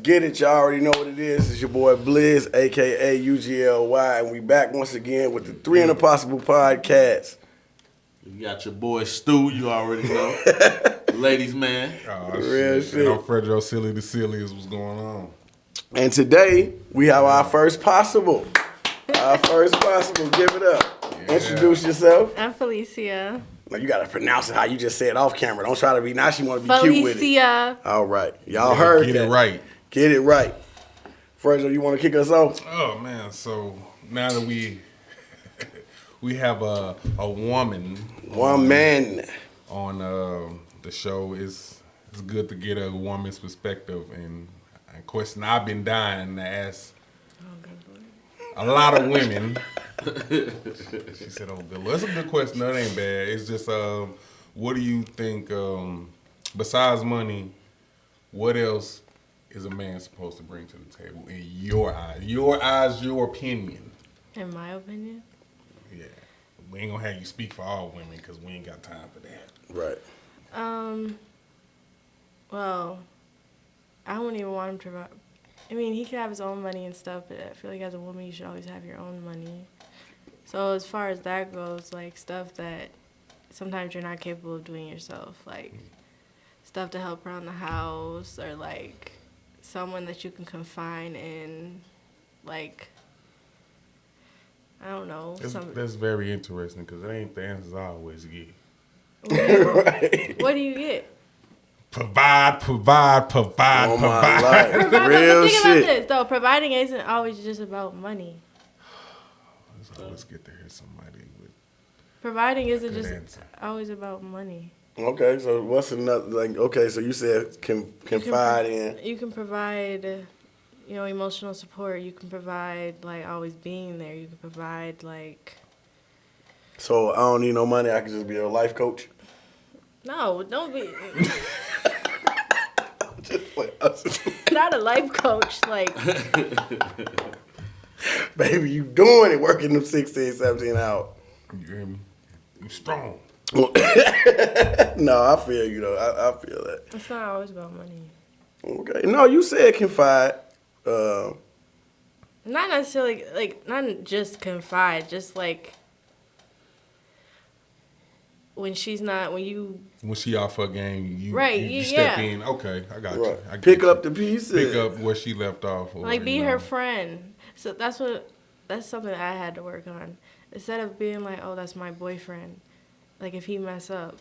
get it. Y'all already know what it is. It's your boy Blizz, a.k.a. U.G.L.Y. And we back once again with the 3 and Impossible podcast. You got your boy Stu, you already know. Ladies man. Oh, Real shit. shit. I'm Fredrosilly, the silliest. What's going on? And today, we have our first possible. Our first possible. Give it up. Yeah. Introduce yourself. I'm Felicia. Now, you got to pronounce it how you just said off camera. Don't try to be, now she want to be cute with it. Felicia. All right. Y'all heard Get that. it right. Get it right. Fredro, you want to kick us off? Oh, man. So now that we have a woman. One man. On the show, it's good to get a woman's perspective and a question I've been dying to ask a lot of women. She said, "Oh, good. That's a good question. That ain't bad. It's just, what do you think? Besides money, what else is a man supposed to bring to the table in your eyes? Your eyes, your opinion." In my opinion? Yeah, we ain't gonna have you speak for all women because we ain't got time for that. Right. Well, I wouldn't even want him to. I mean, he could have his own money and stuff, but I feel like as a woman, you should always have your own money. So as far as that goes, like stuff that sometimes you're not capable of doing yourself, like stuff to help around the house, or like someone that you can confine in, like, I don't know. That's very interesting because it ain't the answers I always get. Right. What do you get? Provide. Oh my life. Real Think shit. about this, though. Providing isn't always just about money. It's always good to hear somebody with Providing isn't good just answer. always about money. Okay, so what's another, like, okay, so you said confide in. You can provide, emotional support. You can provide, like, always being there. You can provide, like... So I don't need no money, I can just be a life coach? No, don't be... Just Not a life coach, like... baby, you doing it, working them 16, 17 hours. You hear me? You strong. No, I feel you, though. I feel that. It's not always about money. Okay. No, you said confide. Not necessarily, like, not just confide, just, like... When she off her game, you right, step in. Okay, I got you. I Pick get up the pieces. Pick up where she left off. Or, like, be her friend. So that's something that I had to work on. Instead of being like, oh, that's my boyfriend. Like, if he mess up,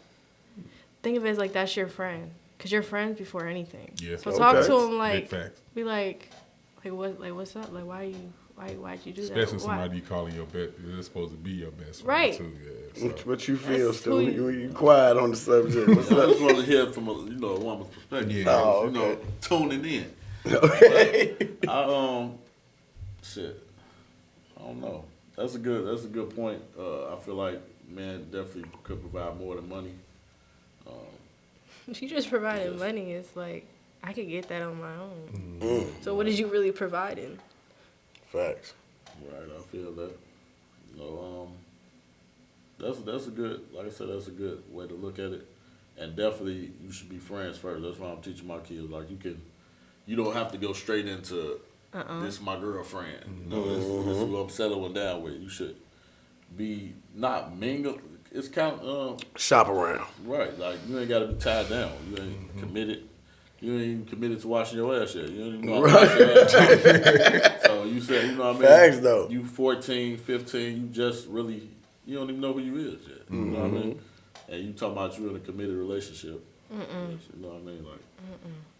think of it as like that's your friend, cause you're friends before anything. Yeah. So talk Okay. to him like, Big facts. be like what's up? Like, why'd you do that? Especially Why? somebody you calling your best. They're supposed to be your best friend Right. too. Yeah. So. What you feel, That's Stu? who You quiet on the subject. What's I up? just want to hear from a woman's perspective. Yeah. Oh, You okay. tuning in. Okay. Shit. I don't know. That's a good point. I feel like men definitely could provide more than money. If you just provided money, it's like I could get that on my own. Mm. So what did you really providing? Facts. Right, I feel that. That's a good, like I said, that's a good way to look at it. And definitely, you should be friends first. That's why I'm teaching my kids. Like, you don't have to go straight into this is my girlfriend. This is who I'm settling down with. You should be not mingle. It's kind of Shop around. right. Like, you ain't got to be tied down. You ain't committed. You ain't even committed to washing your ass yet. You don't even know how to wash your ass. So you said, you know what I mean? Facts, though. You 14, 15, you just really, you don't even know who you is yet. You know what I mean? And you talking about you in a committed relationship. You know what I mean? Like,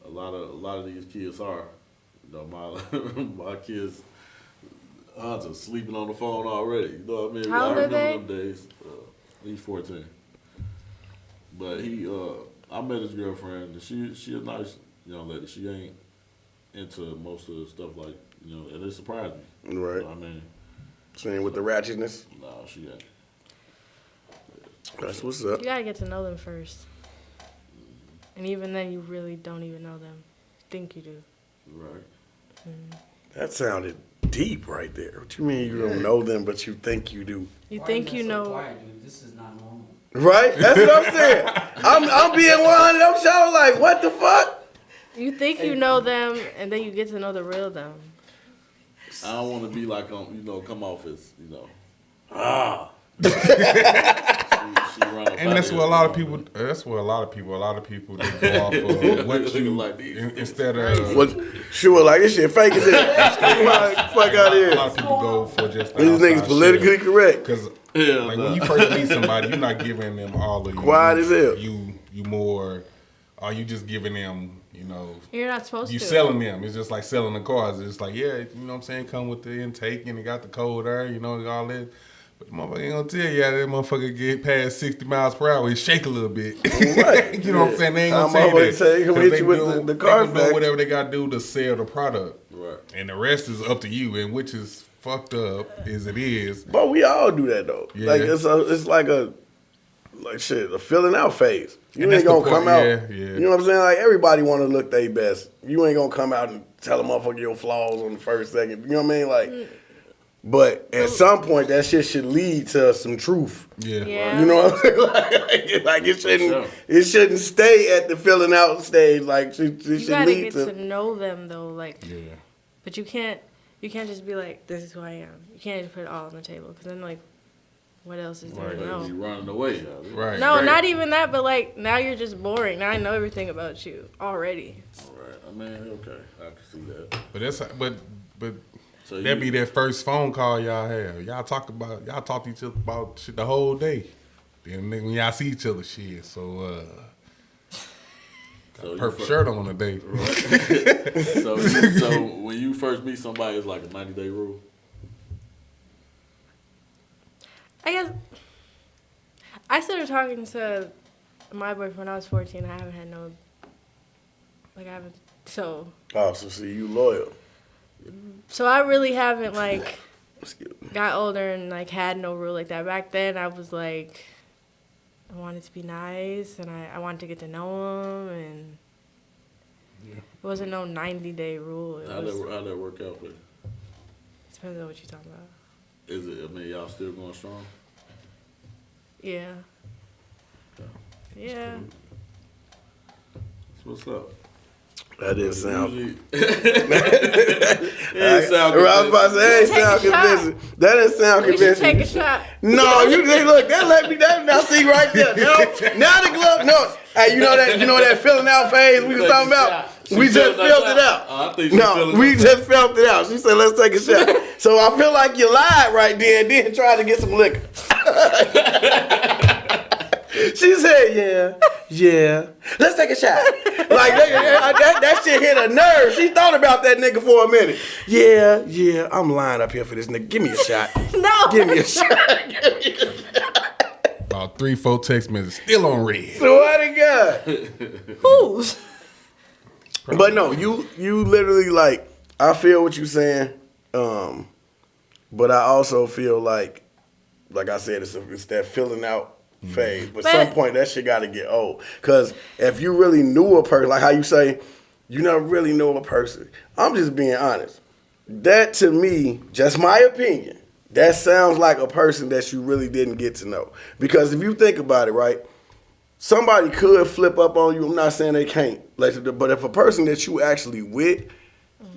a lot of these kids are. You know, my kids are sleeping on the phone already. You know what I mean? How old I are remember them days. He's 14. But I met his girlfriend, and she a nice young lady. She ain't into most of the stuff like, and it surprised me. Right. You know what I mean? Same with the ratchetness. No, she ain't. That's what's up. You gotta get to know them first. And even then, you really don't even know them. Think you do. Right. That sounded deep right there. What you mean you don't know them, but you think you do? You Why think is you that know. so quiet, dude? This is not normal. Right? That's what I'm saying. I'm being 100. I'm showing like, what the fuck? You think you know them, and then you get to know the real them. I don't want to be like, come off as, she run up And out that's there, what a lot of people. That's what a lot of people. They go off of what you like these. instead of. What? Sure, like this shit fake as hell. Fuck out of A here. lot of people go for just These niggas politically correct. Because when you first meet somebody, you're not giving them all of you. Quiet as hell. You more. Are you just giving them? You're not supposed to. You selling them. It's just like selling the cars. It's like, yeah, you know what I'm saying? Come with the intake and it got the cold air, all that. But the motherfucker ain't gonna tell you how that motherfucker get past 60 miles per hour. He shake a little bit. Right. You know what I'm saying? They ain't gonna tell you that. Say, come hit you with the car they do whatever they gotta do to sell the product. Right. And the rest is up to you, and which is fucked up as it is. But we all do that though. Yeah. Like it's like a filling out phase. You And ain't that's gonna the come point. out. Yeah, yeah. You know what I'm saying? Like everybody want to look their best. You ain't gonna come out and tell a motherfucker your flaws on the first second. You know what I mean? Like, but at some point that shit should lead to some truth. Yeah. You know what I'm saying? Like it shouldn't stay at the filling out stage. Like it should You gotta lead get to know them though. Like, but you can't just be like, this is who I am. You can't just put it all on the table because then like, what else is there to know? You running away. Right. No, not even that. But like now you're just boring. Now I know everything about you already. All right. I mean, okay, I can see that. But that's but So that be that first phone call y'all have. Y'all talk to each other about shit the whole day. Then when y'all see each other, shit. So purple shirt on today. Right. so when you first meet somebody, it's like a 90-day rule. I guess I started talking to my boyfriend when I was 14. I haven't had no, like I haven't, so. Oh, so see, you loyal. So I really haven't like got older and like had no rule like that. Back then I was like, I wanted to be nice and I wanted to get to know him and it wasn't no 90-day rule. How'd that work out for you? Depends on what you're talking about. Is it? I mean, y'all still going strong? Yeah. Yeah. That's what's up. That didn't sound. It sound I was about to say, that didn't sound convincing. That didn't sound We should convincing. take a shot. No, you look. That let me. That now see right there. Now the glove. No, hey, you know that filling out phase we was talking about. We just filled it out. We just filled it out. She said, "Let's take a shot." So I feel like you lied right there and then tried to get some liquor. She said, yeah. Let's take a shot. Like that shit hit a nerve. She thought about that nigga for a minute. Yeah. I'm lying up here for this nigga. Give me a shot. No. Give me a shot. About 3-4 text messages still on red. Swear to God. Who's? But no, you literally like, I feel what you're saying, but I also feel like I said, it's that filling out phase. But at some point, that shit got to get old. Because if you really knew a person, like how you say, you never really know a person. I'm just being honest. That to me, just my opinion, that sounds like a person that you really didn't get to know. Because if you think about it, right, somebody could flip up on you. I'm not saying they can't. But if a person that you actually with,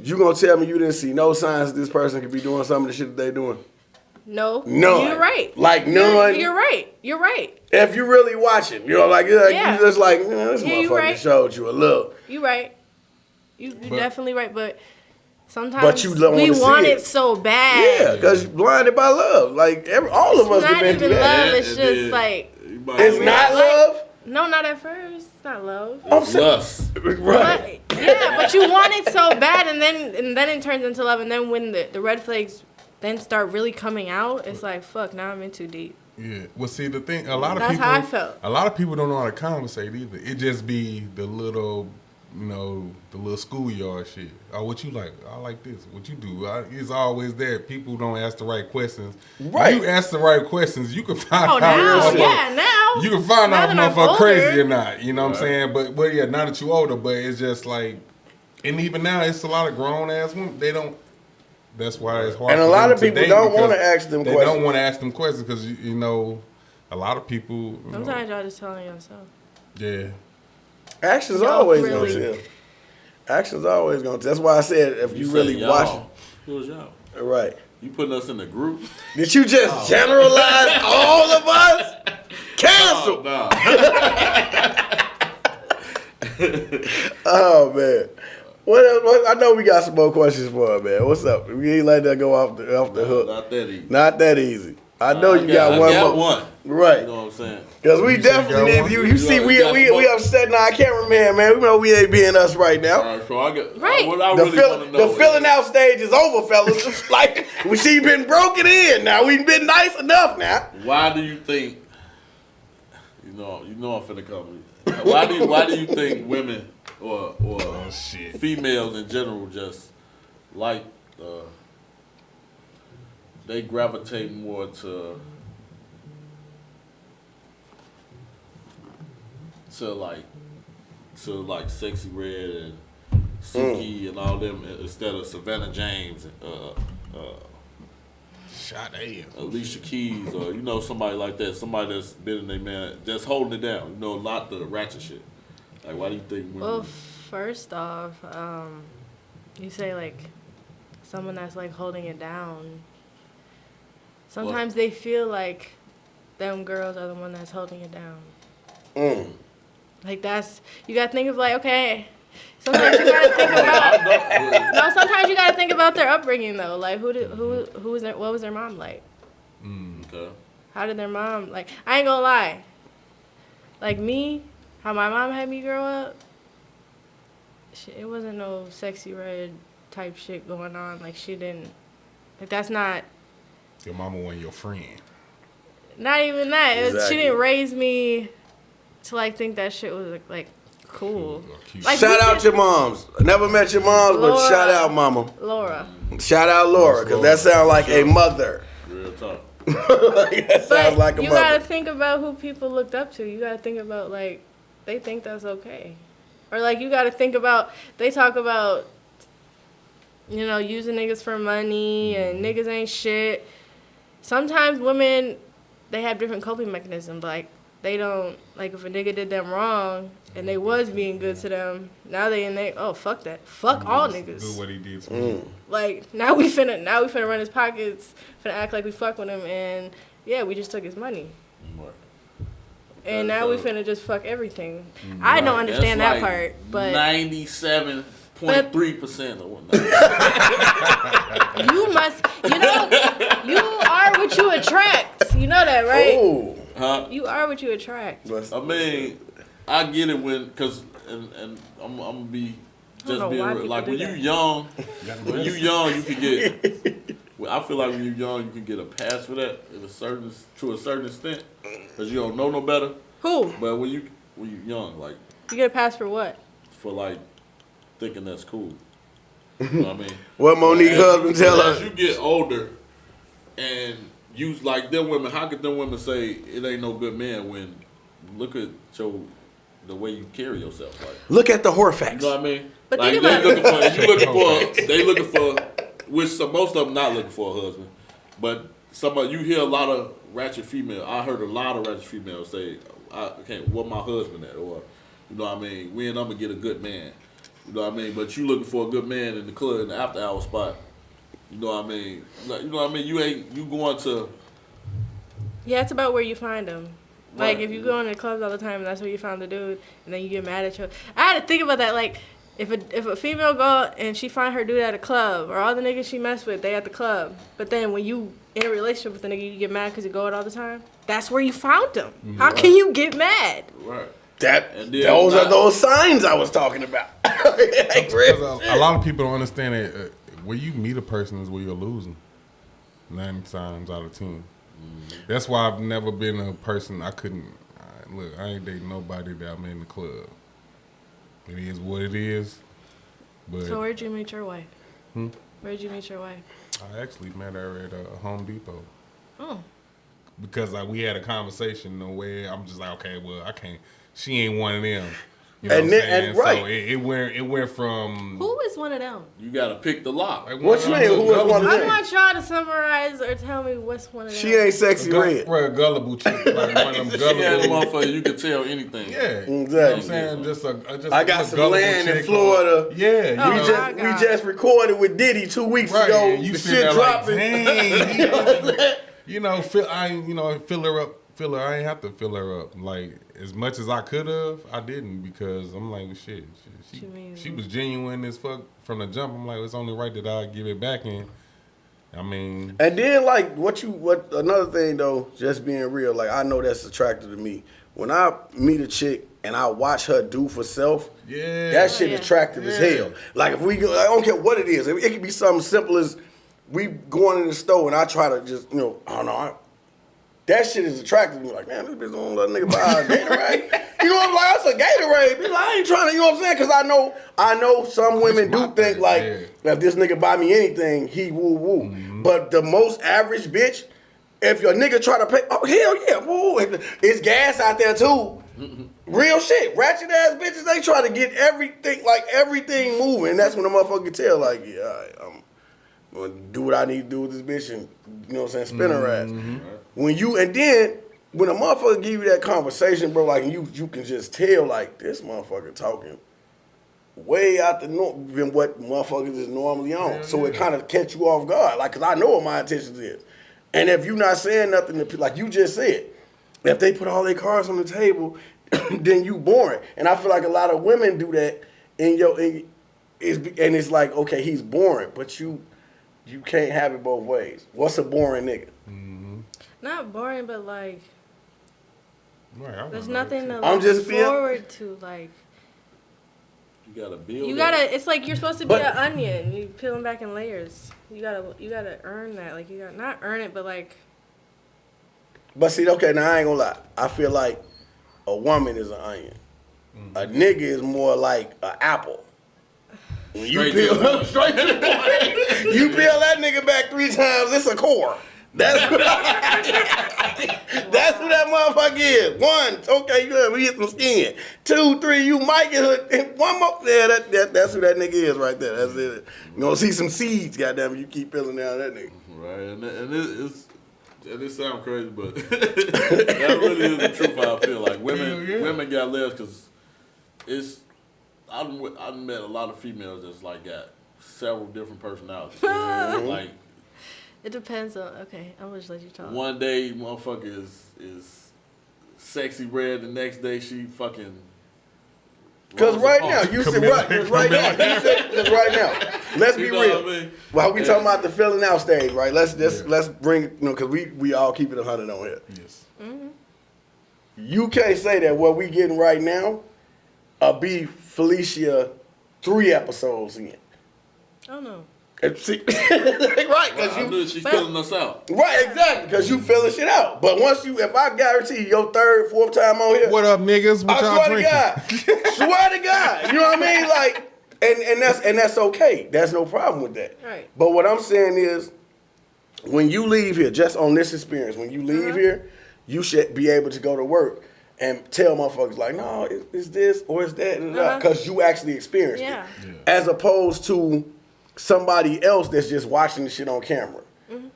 you gonna tell me you didn't see no signs that this person could be doing some of the shit that they doing? No. None. You're right. Like none. You're right. If you really watching, you just like, this motherfucker right. showed you a little. You're right. You're definitely right. But sometimes you don't we wanna see want it. it so bad. Yeah, because you're blinded by love. Like all of us have Not been through even that. love. It's just like. It's not love. No, not at first. It's not love. It's lust. Right. But you want it so bad, and then it turns into love, and then when the red flags then start really coming out, it's like, fuck, now I'm in too deep. Yeah. Well, see, the thing, a lot of That's people. how I felt. A lot of people don't know how to conversate either. It just be the little, the little schoolyard shit. Oh, what you like? I like this. What you do? It's always there. People don't ask the right questions. Right. You ask the right questions, you can find out. Now. You can find Now out that if I'm motherfucker crazy older. or not. You know what I'm saying? But yeah, now that you older, but it's just like, and even now, it's a lot of grown ass women. They don't. That's why it's hard. And a for lot them of people date don't want because to ask them They questions. don't want to ask them questions because a lot of people. Sometimes y'all just telling yourself. Yeah. Actions Y'all always really- gonna tell. Action's always gonna. That's why I said if you really y'all. watch it. Who's y'all? Right. You putting us in the group? Did you just generalize all of us? Cancel. No. Oh man. What else? I know we got some more questions for her, man. What's up? We ain't let that go off the hook. Not that easy. Not that easy. I know you got one more. One. Right. You know what I'm saying? Because we definitely need you. You see, we upset now. I can't remember, man. We know we ain't being us right now. All right, so I get Right. What I really want to know. The filling out stage is over, fellas. It's like she been broken in. Now we been nice enough. Now. Why do you think? You know I'm finna come. Why do you think women or females in general just like they gravitate more to like Sexy Red and Suki and all them instead of Savannah James, Alicia Keys, or somebody like that, somebody that's been in their man, that's holding it down. Not the ratchet shit. Like, why do you think women? Well, first off, you say like someone that's like holding it down. Sometimes they feel like them girls are the one that's holding it down. Like you gotta think of like, okay, sometimes you gotta think about sometimes you gotta think about their upbringing though. Like what was their mom like? Okay. How did their mom like? I ain't gonna lie. Like me, how my mom had me grow up, it wasn't no Sexy Red type shit going on. Like she didn't, like that's not. Your mama wasn't your friend. Not even that. Exactly. She didn't raise me to like think that shit was like cool. Like, shout out your moms. Never met your moms, Laura, but shout out mama. Laura. Shout out Laura, because that sounds like a mother. Real talk. That sounds like a you mother. gotta think about who people looked up to. You gotta think about like they think that's okay, or like you gotta think about they talk about using niggas for money and niggas ain't shit. Sometimes women, they have different coping mechanisms. Like, they don't, like, if a nigga did them wrong and they was being good to them, now fuck that. Fuck all niggas. Do what he did to me. Like, now we finna run his pockets, finna act like we fuck with him, and, yeah, we just took his money. And now we finna just fuck everything. I don't understand that part, but 97.3% or whatnot. you are what you attract. You know that, right? Oh. Huh? You are what you attract. I mean, I get it and I'm gonna be just being real. Like when you young, you can get. I feel like when you're young, you can get a pass for that to a certain extent, because you don't know no better. Who? But when you young, like you get a pass for what? For like thinking that's cool. You know what I mean? What Monique husband tell her? As you get older, and you like them women, how could them women say it ain't no good man when look at the way you carry yourself? Like, look at the whore facts. You know what I mean? But like think about they looking for, which most of them not looking for a husband, but you hear a lot of ratchet female. I heard a lot of ratchet females say, "What my husband at?" Or, you know what I mean? When I'm gonna get a good man. You know what I mean? But you looking for a good man in the club in the after hour spot. You know what I mean? You know what I mean? You going to. Yeah, it's about where you find them. Like, Right. if you go in the clubs all the time and that's where you found the dude, and then you get mad at you. I had to think about that. Like, if a female go and she find her dude at a club, or all the niggas she mess with, they at the club. But then when you in a relationship with the nigga, you get mad because you go out all the time. That's where you found them. How can you get mad? Right. Those are those signs I was talking about. A lot of people don't understand that where you meet a person is where you're losing. 9 times out of 10. That's why I've never been a person I ain't dating nobody that I'm in the club. It is what it is. But So where'd you meet your wife? Where'd you meet your wife? I actually met her at Home Depot. Oh. Because we had a conversation where I'm just like, okay, well, I can't. She ain't one of them. You know And what then- I'm saying? and right. So it went from Who is one of them? You gotta pick the lock. like, What you mean? Who is one of I them? want y'all to summarize or tell me what's one of them. She ain't sexy red. Right, gullible chick, like one of them She had a gullible. motherfucker, you could tell anything. Yeah, Exactly. You know what I'm saying? Just I got a some gullible land in chick. Florida. Yeah, you Oh, know, my We God. just recorded with Diddy 2 weeks right. ago. And you The sitting shit there like, dropping. dang. You know, fill her up. I ain't have to fill her up. Like, as much as I could have, I didn't because I'm like, well, shit. She was genuine as fuck from the jump. I'm like, it's only right that I give it back in. I mean, And then like what another thing though, just being real, like I know that's attractive to me. When I meet a chick and I watch her do for self, yeah, that shit yeah. attractive as hell. Like if we go, I don't care what it is. It could be something simple as we going in the store and I try to just, I don't know, that shit is attractive to me. Like, man, this bitch don't let a nigga buy a Gatorade. You know what I'm like? That's a Gatorade. Bitch, I ain't trying to, you know what I'm saying? Because I know some women do think like, if this nigga buy me anything, he woo-woo. Mm-hmm. But the most average bitch, if your nigga try to pay, oh, hell yeah, woo. It's gas out there too. Real shit. Ratchet ass bitches, they try to get everything moving. And that's when the motherfucker can tell, like, yeah, all right, I'm gonna do what I need to do with this bitch and, you know what I'm saying, spin her ass. When a motherfucker give you that conversation, bro, like you can just tell, like, this motherfucker talking way out the norm than what motherfuckers is normally on. Yeah, so it yeah. kind of catch you off guard, like, cause I know what my intentions is. And if you not saying nothing to like you just said, if they put all their cards on the table, then you boring. And I feel like a lot of women do that and it's like, okay, he's boring, but you can't have it both ways. What's a boring nigga? Not boring, but like right, there's nothing to I'm look just being- forward to. Like You gotta build. you that. gotta. It's like you're supposed to be But- an onion. You peel them back in layers. You gotta earn that. Like you gotta not earn it, but like But see, okay, now I ain't gonna lie. I feel like a woman is an onion. A nigga is more like an apple. When you Straight to the point. straight to the point. You peel that nigga back 3 times, it's a core. That's what that motherfucker is. 1, okay, you we get some skin. 2, 3, you might get hooked. 1 more. Yeah, that's who that nigga is right there. That's it. You gonna see some seeds, goddamn it, you keep peeling down that nigga. Right, and it sounds crazy, but that really is the truth. How I feel like women got less because I've met a lot of females that's like got several different personalities. Like it depends on. Okay, I'm gonna just let you talk. one day, motherfucker is sexy red. The next day, she fucking. Cause right now, you said right. Cause right now, let's be You know real. what I mean? While we talking about the filling out stage, right? Let's bring cause we all keep it 100 on here. Yes. You can't say that what we getting right now, be Felicia 3 episodes in. Oh no. See, right? Cause I knew she's filling us out. right, exactly. Cause you filling shit out. But if I guarantee you your 3rd, 4th time on here, What up, niggas? What y'all I drinking? swear to God, you know what I mean? Like, and that's okay. There's no problem with that. Right. But what I'm saying is, when you leave here, just on this experience, when you leave here, you should be able to go to work and tell motherfuckers like, no, it's this or it's that, because you actually experienced it, as opposed to somebody else that's just watching the shit on camera.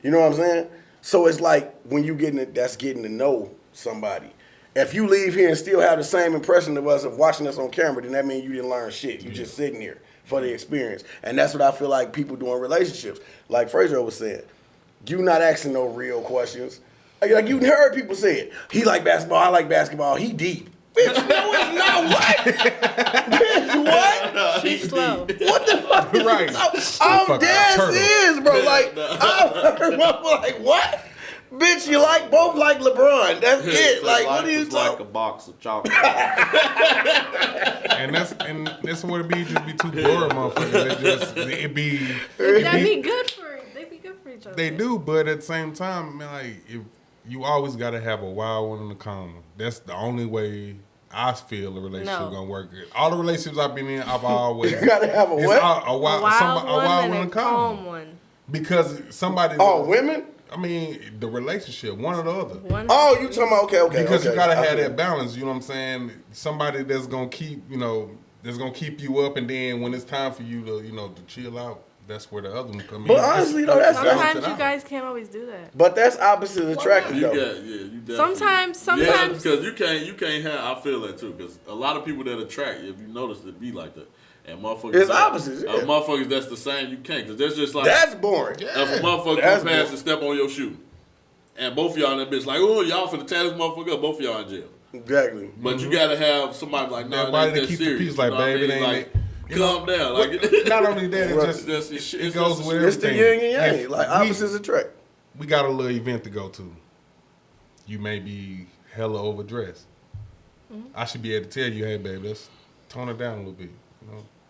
You know what I'm saying? So it's like when you that's getting to know somebody. If you leave here and still have the same impression of us of watching us on camera, then that means you didn't learn shit. You just sitting here for the experience. And that's what I feel like people do in relationships. Like Fredrosilly was saying, you not asking no real questions. Like you heard people say it. He like basketball, I like basketball, he deep. Bitch, no, it's not what? Bitch, what? She's slow. What the fuck? Right. I'm dead serious, bro. Like, I've heard motherfuckers like, what? Bitch, you both like LeBron. That's it. Like, what are you It's like a talking? box of chocolate. And that's what it be. Just be too bored, motherfuckers. They'd be good for each other. They do, but at the same time, man, like if you always gotta have a wild one in the corner. That's the only way I feel a relationship gonna work. All the relationships I've been in, I've always You gotta have a what? A wild one in the calm corner. one. Because somebody Oh, women? I mean, the relationship, one or the other. Oh, you talking about okay. Because okay. you gotta have that balance. You know what I'm saying? Somebody that's gonna keep, that's gonna keep you up, and then when it's time for you to, to chill out, that's where the other one come in. But honestly, though, sometimes you guys can't always do that. But that's opposite attractive, You though. definitely. Sometimes. Yeah, because you can't have. I feel that too. Because a lot of people that attract, if you notice, it be like that. And motherfuckers, it's opposites. Yeah. Motherfuckers, that's the same. You can't, because that's just like that's boring. If a motherfucker come past and step on your shoe, and both of y'all in that bitch like, oh, y'all finna tear this motherfucker up, both of y'all in jail. Exactly. But you gotta have somebody like, no, nah, that keep serious. the peace, like, baby, it ain't like, calm down. Like, not only that, it goes with everything. It's the yin and yang, like opposites attract. We got a little event to go to. You may be hella overdressed. I should be able to tell you, hey, baby, let's tone it down a little bit.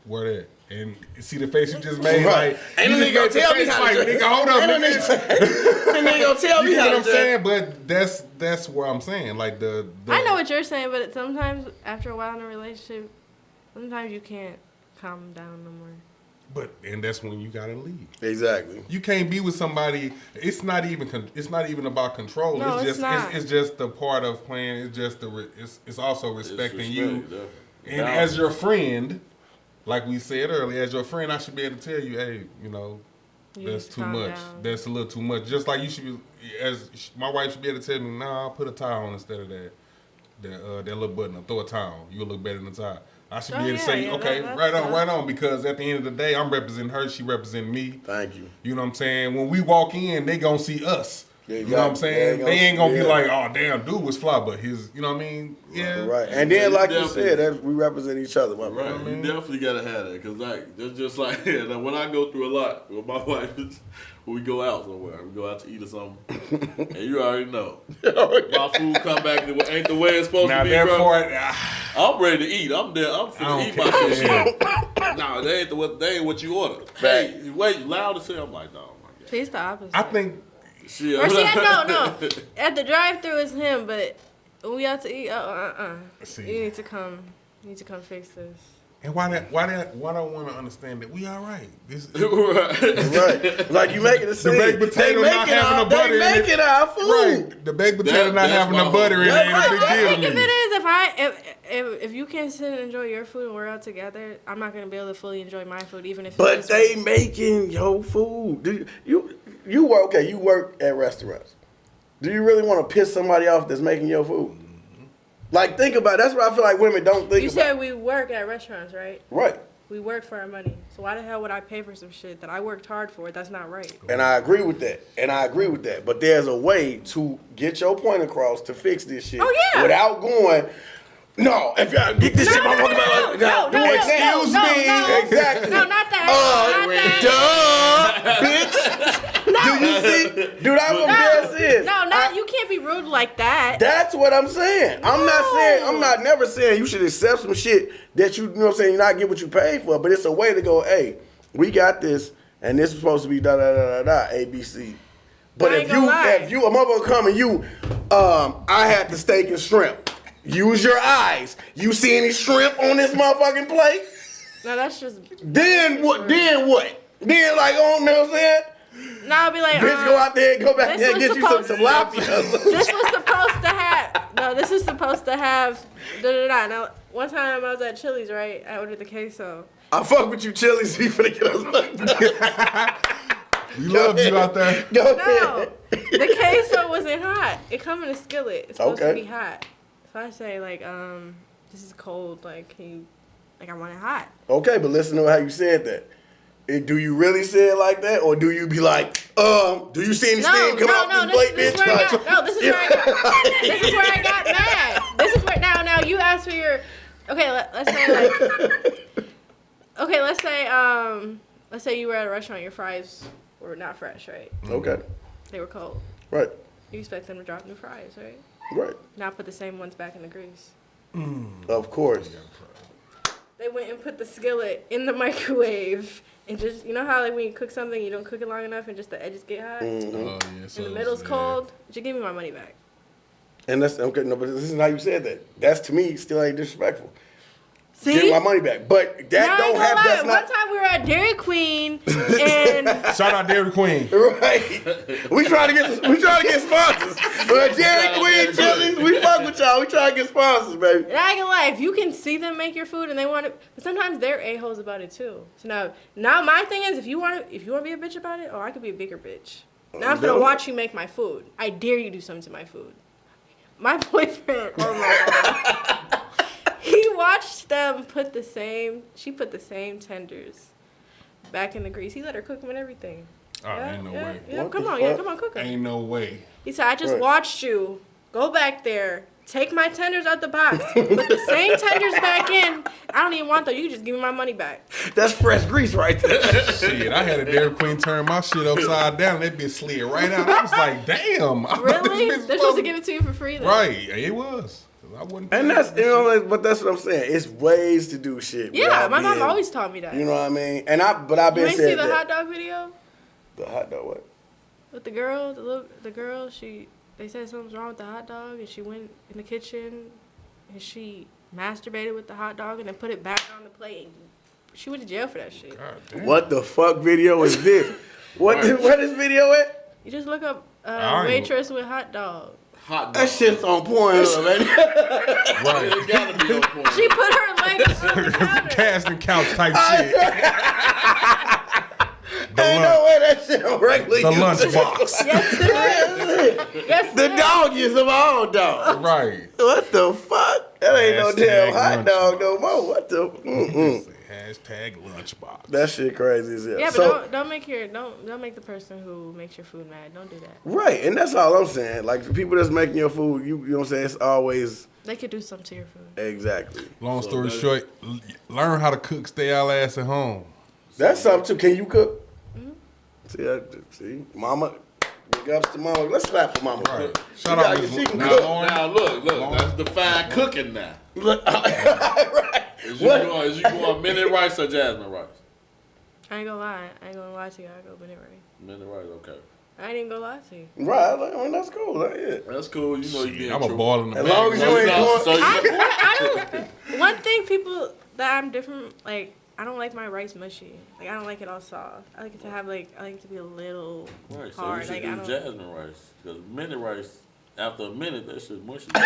Where that? And see the face you just made, right. Like, ain't no nigga gonna tell me how to nigga, hold up, nigga. Ain't nigga gonna tell me how to. You know what I'm saying? But that's what I'm saying. Like the I know what you're saying, but sometimes after a while in a relationship, sometimes you can't calm down no more. And that's when you gotta leave. Exactly. You can't be with somebody. It's not even about control. No, it's just not. It's just the part of playing. It's just it's also respecting you. Definitely. And as your friend, like we said earlier, as your friend, I should be able to tell you, hey, that's too much. Down. That's a little too much. Just like you should be, as my wife should be able to tell me, nah, I'll put a tie on instead of that little button. Or throw a tie on. You'll look better in the tie. I should be able to say, okay, right on, because at the end of the day, I'm representing her, she representing me. Thank you. You know what I'm saying? When we walk in, they gonna see us. Yeah, you know what I'm saying? they they ain't gonna be like, oh, damn, dude was fly, but his, you know what I mean? Yeah. Right. And then, like you said, we represent each other. My right. brother. You definitely gotta have that, because like that's just like when I go through a lot with my wife, when we go out somewhere, we go out to eat or something, and you already know my food come back and ain't the way it's supposed to be, bro. I'm ready to eat. I'm there. I'm finna eat my shit. No, they ain't what you ordered. Hey, wait, loud as hell. I'm like, no, my God. He's the opposite. I think. Or see, no. At the drive-thru is him, but when we out to eat, you need to come fix this. And why don't want to understand that we all right? Right. Like you making it seem. The baked potato not having the butter in it. They making our food. Right. The baked potato not having the butter in it ain't a big deal to me. If it is, if you can't sit and enjoy your food and we're out together, I'm not gonna be able to fully enjoy my food, even if. But they making your food. Do you work at restaurants? Do you really want to piss somebody off that's making your food? Like, think about it. That's what I feel like women don't think about. You said we work at restaurants, right? Right. We work for our money. So why the hell would I pay for some shit that I worked hard for? That's not right. And I agree with that. But there's a way to get your point across to fix this shit. Oh, yeah. Without going, no, if y'all get this shit, excuse me. Exactly. No, not that. Bitch. Do you see? Dude, that's what this is. You can't be rude like that. That's what I'm saying. I'm not never saying you should accept some shit that you know what I'm saying, you not get what you paid for, but it's a way to go, hey, we got this, and this is supposed to be ABC. But if you a motherfucker come and I had the steak and shrimp. Use your eyes. You see any shrimp on this motherfucking plate? No, that's just. Then what? Then like, you know what I'm saying? No, I'll be like, bitch, go out there and go back there and get you some tilapia. This was supposed to have. No, this is supposed to have. Now, one time I was at Chili's, right? I ordered the queso. I fuck with you, Chili's. You finna get us. We love you out there. Go ahead. The queso wasn't hot. It come in a skillet. It's supposed to be hot. So I say, like, this is cold. Like, I want it hot. Okay, but listen to how you said that. Do you really say it like that, or do you be like, do you see any steam come off this plate, bitch? This is where I got mad. This is where now you asked for your. Okay, let's say you were at a restaurant. Your fries were not fresh, right? Okay. They were cold. Right. You expect them to drop new fries, right? Right. Not put the same ones back in the grease. Of course. They went and put the skillet in the microwave and just, you know how like when you cook something, you don't cook it long enough and just the edges get hot? Mm-hmm. Oh, yeah, so and the middle's cold? Just give me my money back. And that's, okay, no, but this is how you said that. That's, to me, still ain't disrespectful. See? Get my money back. But that don't have. That's One not time we were at Dairy Queen and Shout out Dairy Queen. right. We trying to get sponsors. But Dairy Queen, Chili's, we fuck with y'all. We trying to get sponsors, baby. and I ain't gonna lie, if you can see them make your food and they want it, but sometimes they're a-holes about it too. So now my thing is, if you want to be a bitch about it, I could be a bigger bitch. Now I'm gonna watch you make my food. I dare you do something to my food. My boyfriend, oh my God. He watched them put the same tenders back in the grease. He let her cook them and everything. Oh, ain't no way. Yeah, What come the on, fuck? cook them. Ain't no way. He said, I just Right. watched you go back there, take my tenders out the box, put the same tenders back in. I don't even want those. You can just give me my money back. That's fresh grease right there. Shit, I had a Dairy Queen turn my shit upside down. That bitch slid right out. I was like, damn. I thought Really? this bitch They're supposed to give it to you for free, though. Right, it was. I wouldn't. And that's but that's what I'm saying. It's ways to do shit. Yeah, without my mom being- always taught me that. You know what I mean? And I've been You ain't said see the that. hot dog video The hot dog what? with the girl? The girl, they said something's wrong with the hot dog, and she went in the kitchen and she masturbated with the hot dog and then put it back on the plate. She went to jail for that shit. God damn. What the fuck video is this? Where this video at? You just look up I ain't- waitress with hot dog. Hot dog. That shit's on Pornhub, man. Right. It gotta be on point. She put her legs on the counter. Casting couch type shit. Ain't no way that shit on regular The YouTube. lunchbox. Yes, The doggiest of all dogs. Right. What the fuck? That ain't no damn Hashtag hot dog lunchbox. no more. What the? Mm-mm. Hashtag lunchbox. That shit crazy as hell. Yeah, but So, don't make the person who makes your food mad. Don't do that. right, and that's all I'm saying. Like the people that's making your food, you know what I'm saying? It's always They could do something to your food. exactly. Long story short, learn how to cook, stay our ass at home. That's something too. Can you cook? See, Mama. Big ups to Mama. Let's clap for Mama. Right. She Shout got- out she can Miss cook. Now look, that's defined cooking now. Look, right. Is What? you going minute rice or jasmine rice? I ain't gonna lie to you. I go Bennett right. Minute rice, okay. I ain't even gonna lie to you. Right, I mean, that's cool. That's it. That's cool. You know you being I'm a true. ball in the As back. long as you ain't going. So you I don't. One thing people that I'm different, like I don't like my rice mushy. Like I don't like it all soft. I like it to have I like it to be a little right, so hard. you should Like I do don't. jasmine rice. Because minute rice, after a minute, that shit mushy. Oh,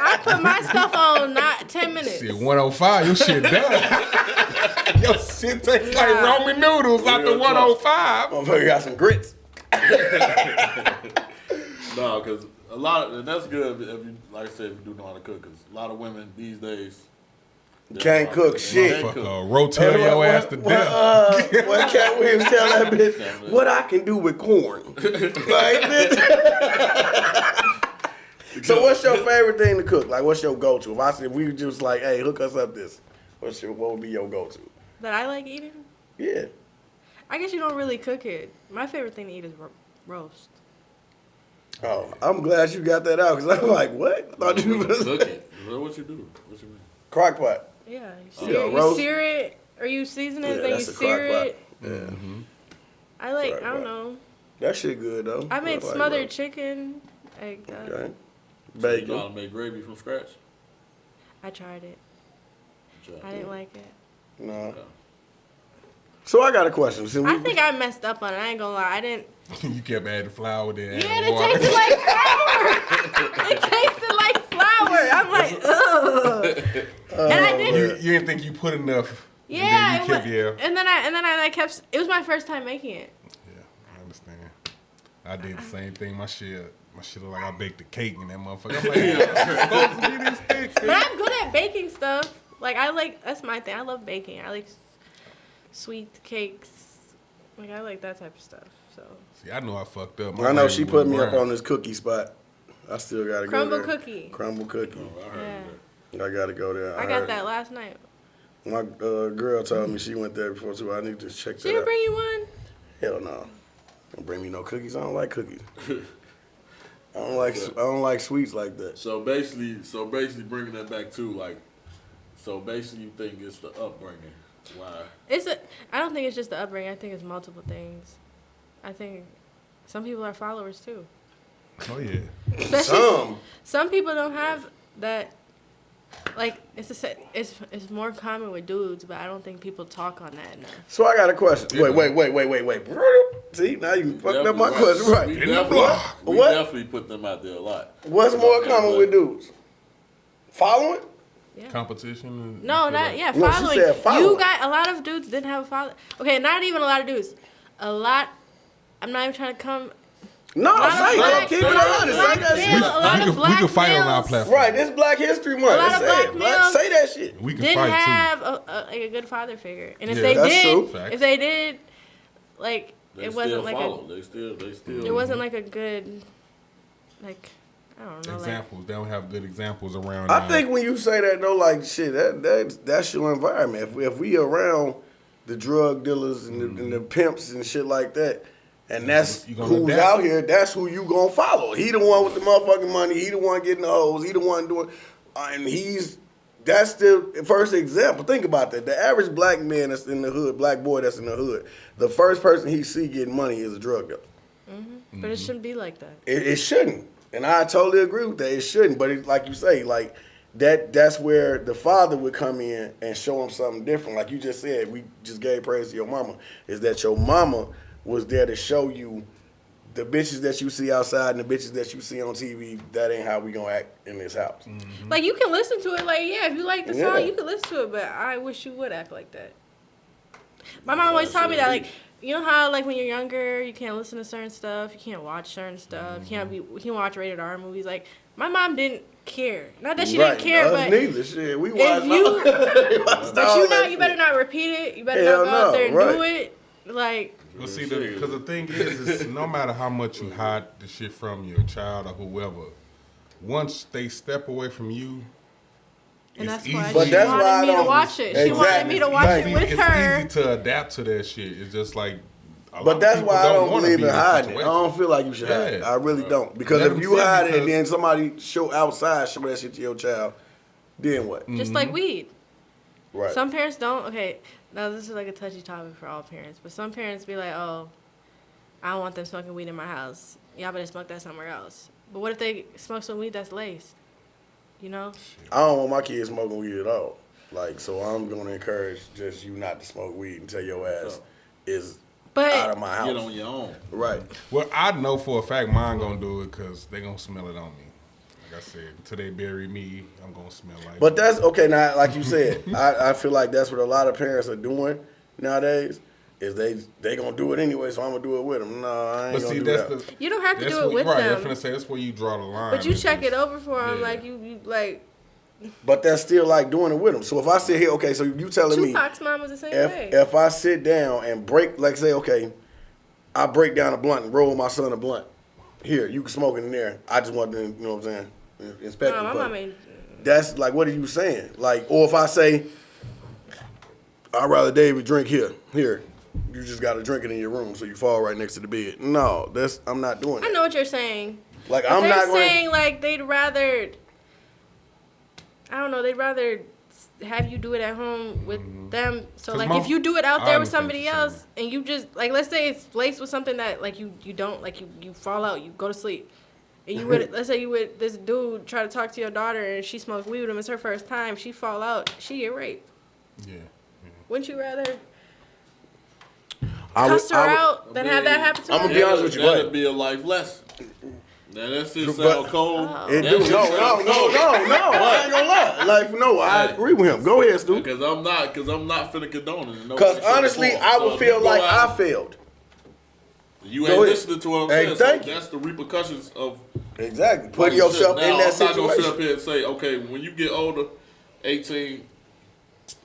I put my stuff on not 10 minutes. Shit, 105, your shit done. Your shit tastes like Roman noodles after 105. Motherfucker got some grits. No, because a lot of, and that's good if you, like I said, if you do know how to cook. Because a lot of women these days they Can't know how to cook shit. Can't cook. Motherfucker, rotel your ass to death. What Cat Williams tell that bitch? What I can do with corn? Like, bitch. So what's your favorite thing to cook? Like, what's your go-to? If we just like, hey, hook us up this, what would be your go-to? That I like eating. Yeah. I guess you don't really cook it. My favorite thing to eat is roast. Oh, I'm glad you got that out because I'm like, what? I thought you was Cook it. Is that what you do? What you mean? crock pot. Yeah, Yeah, you roast. sear it or you season it, Yeah, then you that's a sear crock pot. it. Yeah, I like. Crock I don't pot. know. that shit good though. I made like smothered roast. chicken. Like that. Okay. You know Bacon. how to make gravy from scratch? I tried it. Try I it. didn't like it. No. Okay. So I got a question. Since I we- think I messed up on it. I ain't gonna lie. I didn't. You kept adding flour, then Yeah, adding it water. tasted like flour. It tasted like flour. I'm like, ugh. And I didn't. You didn't think you put enough. Yeah, And then it you kept, was, yeah. and then I kept. It was my first time making it. Yeah, I understand. I did the same thing. My shit look like I baked a cake in that motherfucker. I'm like, it's supposed to be this thick. But I'm good at baking stuff. Like that's my thing. I love baking. I like sweet cakes. Like I like that type of stuff. So See, I know I fucked up. I know she put me up on on this cookie spot. I still gotta crumble go there. cookie. Crumble cookie. I heard Yeah, I gotta go there. I heard got it. that last night. My girl told me she went there before too. I need to check She that didn't out. bring you one. Hell no. Don't bring me no cookies. I don't like cookies. I don't like sweets like that. So basically bringing that back too, like, so basically you think it's the upbringing. Why? I don't think it's just the upbringing. I think it's multiple things. I think some people are followers too. Oh yeah. Especially Some. some people don't have that like it's more common with dudes, but I don't think people talk on that enough. So I got a question. Wait. See, now you fucked up my question. Right. We What? definitely put them out there a lot. What's more common with dudes? Following? Yeah. Competition? No, following. No, she said following. You got a lot of dudes didn't have a follow. Okay, not even a lot of dudes. A lot. I'm not even trying to come. No, say it. Keep it honest. Say that shit. We can fight on our platform. Right, this Black History Month. A lot of black males Say that shit. We can didn't fight have a good father figure, and if Yeah, they that's did, true. Facts. if they did, like They it still wasn't like follow. They still. it wasn't like a good, like I don't know, examples. They don't have good examples around. I think when you say that though, like shit, that's your environment. If we around the drug dealers and the pimps and shit like that, and that's You gonna who's adapt. out here, that's who you gonna follow. He the one with the motherfucking money. He the one getting the hoes. He the one doing, and that's the first example. Think about that. The average black man that's in the hood, black boy that's in the hood, the first person he see getting money is a drug dealer. but it shouldn't be like that. It shouldn't, and I totally agree with that. It shouldn't, but like you say, like that's where the father would come in and show him something different. Like you just said, we just gave praise to your mama. Is that your mama was there to show you the bitches that you see outside and the bitches that you see on TV? That ain't how we gonna act in this house. Like you can listen to it, like yeah, if you like the Yeah. song, you can listen to it. But I wish you would act like that. My mom always taught me that, like you know how like when you're younger, you can't listen to certain stuff, you can't watch certain stuff, you can't watch rated R movies. Like my mom didn't care. Not that she didn't care, Us but neither. Shit, we if watched you, but you better not repeat it. You better Hell not go out there and no, do it. Like Well, see, because the thing is no matter how much you hide the shit from your child or whoever, once they step away from you, and it's that's easy. why But she that's why I wanted me to don't- watch it. She Exactly. wanted me to watch it Exactly. with it's her. easy to adapt to that shit. It's just like. a lot But of that's people why I don't wanna believe be in that hiding it. I situation. don't feel like you should hide it. Yeah. I really don't. Because Let if them you see hide it and because- then somebody show outside show that shit to your child, then what? Just like weed. Right. Some parents don't. Okay, now this is like a touchy topic for all parents, but some parents be like, "Oh, I don't want them smoking weed in my house. Y'all better smoke that somewhere else." But what if they smoke some weed that's laced? You know? I don't want my kids smoking weed at all. Like, so I'm gonna encourage just you not to smoke weed until your ass is But out of my house. Get on your own. Right. Well, I know for a fact mine gonna do it because they gonna smell it on me. Like I said, until they bury me, I'm gonna smell like. But that's okay. Now, like you said, I feel like that's what a lot of parents are doing nowadays. Is they gonna do it anyway, so I'm gonna do it with them. No, I ain't But gonna see, do that's that. the. you don't have to That's do it with right, them. I'm finna say that's where you draw the line. But you It's check it just- over for them, yeah. like you like. But that's still like doing it with them. So if I sit here, okay, so you telling me Tupac's mom was the same way. if I sit down and break, like say, okay, I break down a blunt and roll my son a blunt. Here, you can smoke it in there. I just want to, you know what I'm saying, inspect No, it. my for mom you. ain't. That's like, what are you saying? Like, or if I say, I'd rather David drink here. You just got to drink it in your room so you fall right next to the bed. No, I'm not doing I that. know what you're saying. Like, But I'm they're not going saying like they'd rather. I don't know. They'd rather have you do it at home with them. So 'Cause like, my- if you do it out I there with understand somebody what you're else, and you just like, let's say it's laced with something that like you don't like, you fall out, you go to sleep, and you would let's say you would this dude try to talk to your daughter and she smoked weed with him. It's her first time. She fall out. She get raped. Yeah. Wouldn't you rather I would- cuss her I would- out than have that happen to I'ma her? be honest with you, go That'd ahead. be a life lesson. Now that shit But- sound cold. It That do. shit No, sound cold. I ain't gonna lie. Like, no, I agree with him. Go ahead, Stu. Because I'm not finna condone it. No Because way, shape, or honestly, form. I So would if feel you go like out- I failed. You Go ain't ahead. listening to what I'm Hey, saying. thank So you. that's the repercussions of Exactly. Putting yourself now, in that I'm not gonna sit up situation. here and say, okay, when you get older, 18,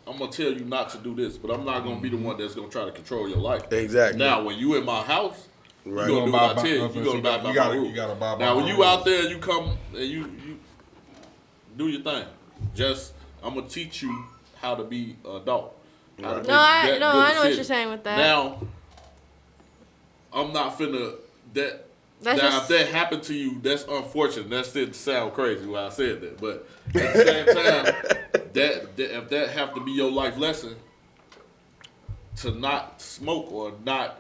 I'm gonna tell you not to do this, but I'm not gonna be the one that's gonna try to control your life. Exactly. Now, when you in my house, Right. you gonna do what I tell you. You You gonna abide by gotta- my you rules. gotta abide by Now, my when you rules. out there, you come and you do your thing. Just I'm gonna teach you how to be an adult. How to make I good know what decisions. you're saying with that. Now, I'm not finna that. That's Now, just- if that happened to you, that's unfortunate. That didn't sound crazy when I said that, but at the same time, that if that have to be your life lesson, to not smoke or not,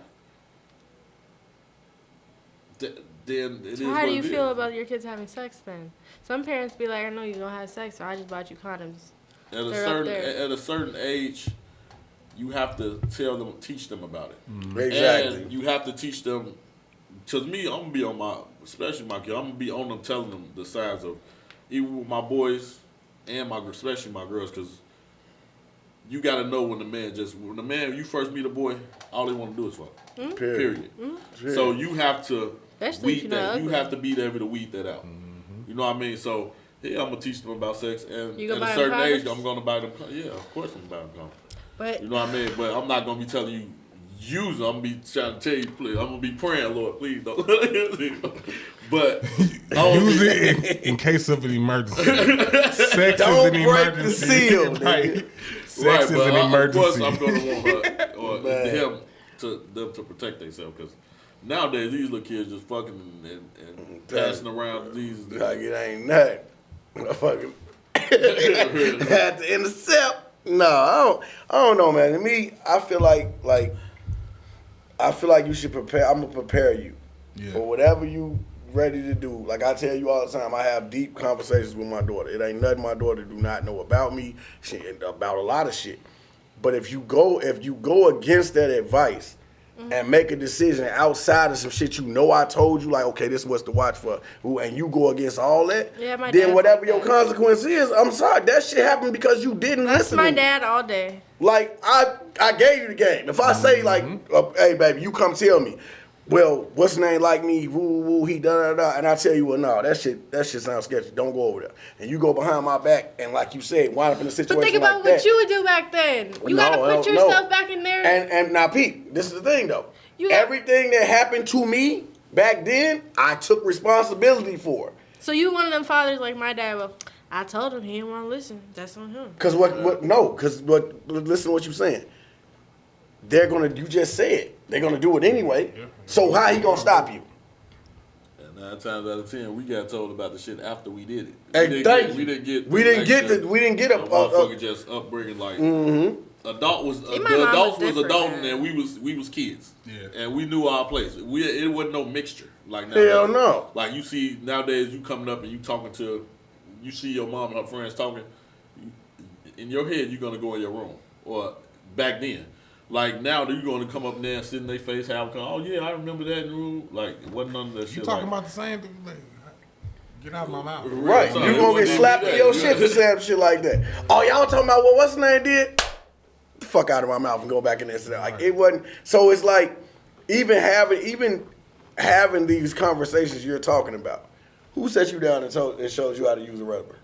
then it is So how what do you it feel is. about your kids having sex then? Some parents be like, I know you're gonna have sex, so I just bought you condoms. At a certain age, you have to teach them about it. Exactly. And you have to teach them. Cause me, I'm gonna be on especially my kid. I'm gonna be on them, telling them the signs of, even with my boys and especially my girls, cause you gotta know when you first meet a boy, all they want to do is fuck. Period. So you have to weed that. You have to be there to weed that out. You know what I mean? So yeah, I'm gonna teach them about sex, and at a certain age, I'm gonna buy them. Yeah, of course I'm gonna buy them. But you know what I mean? But I'm not gonna be telling you use them. I'm gonna be trying to tell you, please. I'm gonna be praying, Lord, please don't. But use it in case of an emergency. Sex Don't is an break emergency. the seal, Right. Sex is an emergency. Of course, I'm gonna want her or him to protect themselves, because nowadays these little kids just fucking and passing around these. Like it ain't nothing. Motherfucking had to intercept. No, I don't know, man. To me, I feel like you should prepare. I'm gonna prepare you for whatever you ready to do. Like I tell you all the time, I have deep conversations with my daughter. It ain't nothing my daughter do not know about me, about a lot of shit. But if you go against that advice and make a decision outside of some shit you know I told you, like, okay, this is what's to watch for, and you go against all that, then whatever your consequence is, I'm sorry, that shit happened because you didn't listen. That's my dad all day. Like, I gave you the game. If I say, like, hey, baby, you come tell me, well, what's the name like me, woo, he da-da-da, and I tell you, well, no, that shit sounds sketchy. Don't go over there. And you go behind my back, and like you said, wind up in a situation like that. But think about what you would do back then. You gotta put yourself back in there. And now, Pete, this is the thing, though. Everything that happened to me back then, I took responsibility for. So you one of them fathers like my dad, well, I told him he didn't want to listen. That's on him. Because listen to what you're saying. You just said, they're going to do it anyway. So how he going to stop you? And 9 times out of 10, we got told about the shit after we did it. We didn't get a motherfucker just upbringing like the adults was adulting and we was kids. Yeah. And we knew our place. It wasn't no mixture like now. Hell no. Like you see nowadays, you coming up and you see your mom and her friends talking. In your head, you're gonna go in your room. Or back then. Like now, you're going to come up there and sit in their face, oh yeah, I remember that room. Like it wasn't none of that shit. You talking about the same thing? Like, get out of my mouth. Right, you gonna get slapped in your shit for saying shit like that. Oh, y'all talking about what's the name did? Get the fuck out of my mouth and go back in there. Like it wasn't. So it's like even having these conversations you're talking about. Who set you down and showed you how to use a rubber?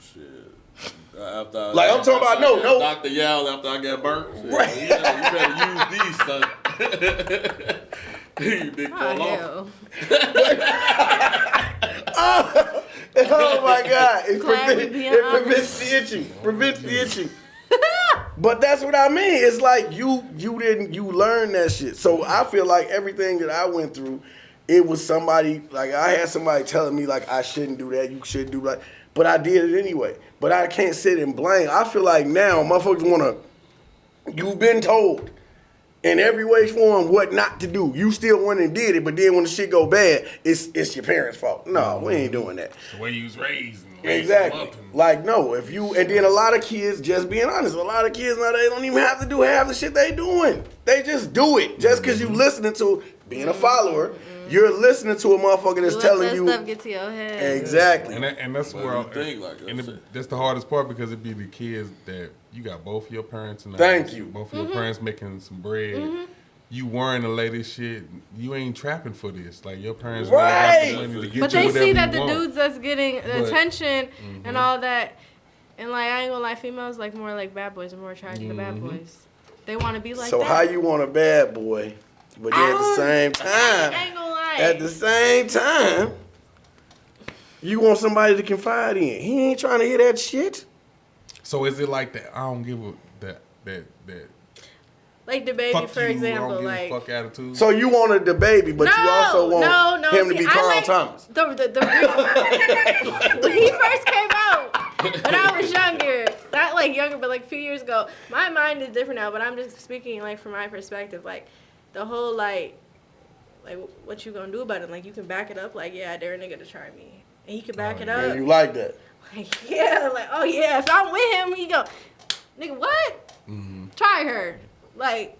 Shit. I'm talking about no. Dr. Yell after I got burnt. Right. You better use these, son. You big fall off. Oh my God! It prevents the itching. Prevents the itching. But that's what I mean. It's like you learned that shit. So I feel like everything that I went through, it was somebody, like I had somebody telling me like I shouldn't do that, you shouldn't do that. But I did it anyway. But I can't sit and blame. I feel like now motherfuckers you've been told in every way, form, what not to do. You still went and did it, but then when the shit go bad, it's your parents' fault. No, we ain't doing that. The way you was raised. Exactly. Like, no, and then a lot of kids, just being honest, a lot of kids now, they don't even have to do half the shit they doing. They just do it. Just because you listening to, being a follower, you're listening to a motherfucker that's telling you. Let that stuff get to your head. Exactly. And that's where that's the hardest part, because it be the kids that you got both your parents in the house, both of your parents making some bread. You wearing the latest shit. You ain't trapping for this. Like your parents really got the money to get but you they see that the dudes that's getting attention and all that, and like I ain't gonna lie, females like more like bad boys are more attracted to bad boys. They want to be like that. So how you want a bad boy? But then at the same time, I ain't gonna lie. At the same time, you want somebody to confide in. He ain't trying to hear that shit. So is it like that? I don't give a that. Like the baby, for example, don't give like a fuck attitude. So you wanted the baby, but you also want him to be Carl Thomas. When he first came out, when I was younger, not like younger, but like a few years ago, my mind is different now. But I'm just speaking like from my perspective, like the whole like Like, what you gonna do about it? Like, you can back it up. Like, yeah, I dare a nigga to try me, and he can back it up. And you like that? Like, yeah, like, oh yeah, if I'm with him, he go, nigga, what? Try her, like,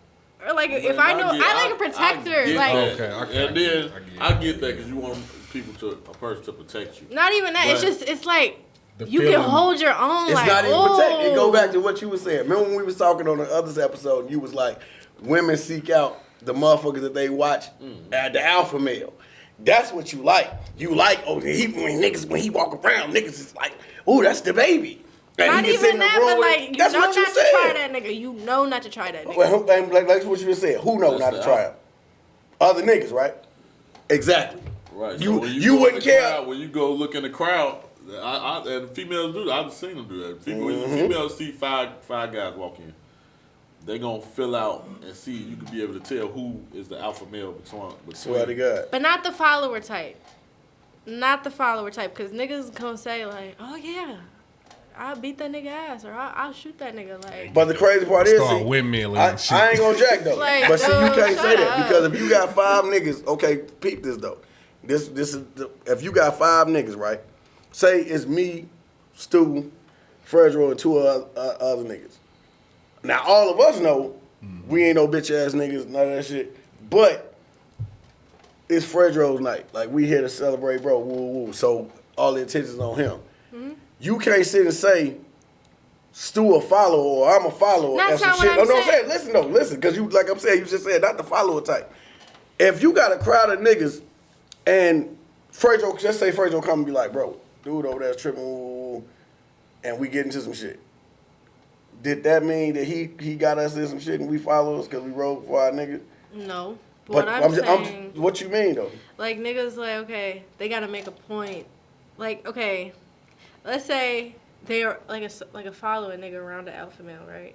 or like if I know I like a protector, like. And then I get that because you want a person to protect you. Not even that. It's like you can hold your own. It's like, not even protect. It go back to what you were saying. Remember when we was talking on the other episode? You was like, women seek out the motherfuckers that they watch at the alpha male. That's what you like. You like, when he walk around, niggas is like, ooh, that's the baby. And not even that, but like, you that's know what you not said. to try that nigga. You know not to try that nigga. Well, like what you just said. Who know not to try him? Other niggas, right? Exactly. Right. You so you wouldn't care. Crowd, when you go look in the crowd, and females do that. I've seen them do that. When females see five guys walk in, they gonna fill out and see. You can be able to tell who is the alpha male between. Swear to God. But not the follower type. Not the follower type, because niggas gonna say like, oh yeah, I'll beat that nigga ass, or I'll shoot that nigga. Like, but the crazy part is, start windmilling and shit. I ain't gonna jack though. Like, but see, you can't say that up. because if you got 5 niggas, okay, peep this though. This is if you got 5 niggas, right? Say it's me, Stu, Fredro, and 2 other niggas. Now all of us know we ain't no bitch ass niggas, none of that shit. But it's Fredro's night. Like, we here to celebrate, bro. Woo woo. So all the attention's on him. You can't sit and say Stu a follower or I'm a follower. That's not some what shit. I'm saying. Listen, because you, like I'm saying, you just said not the follower type. If you got a crowd of niggas and Fredro, just say Fredro come and be like, bro, dude over there's tripping, woo, and we get into some shit. Did that mean that he got us in some shit and we follow us because we rode for our niggas? no. But What I'm saying, what you mean though? like niggas, like, okay, they gotta make a point. Like, okay, let's say they're like a following nigga around the alpha male, right?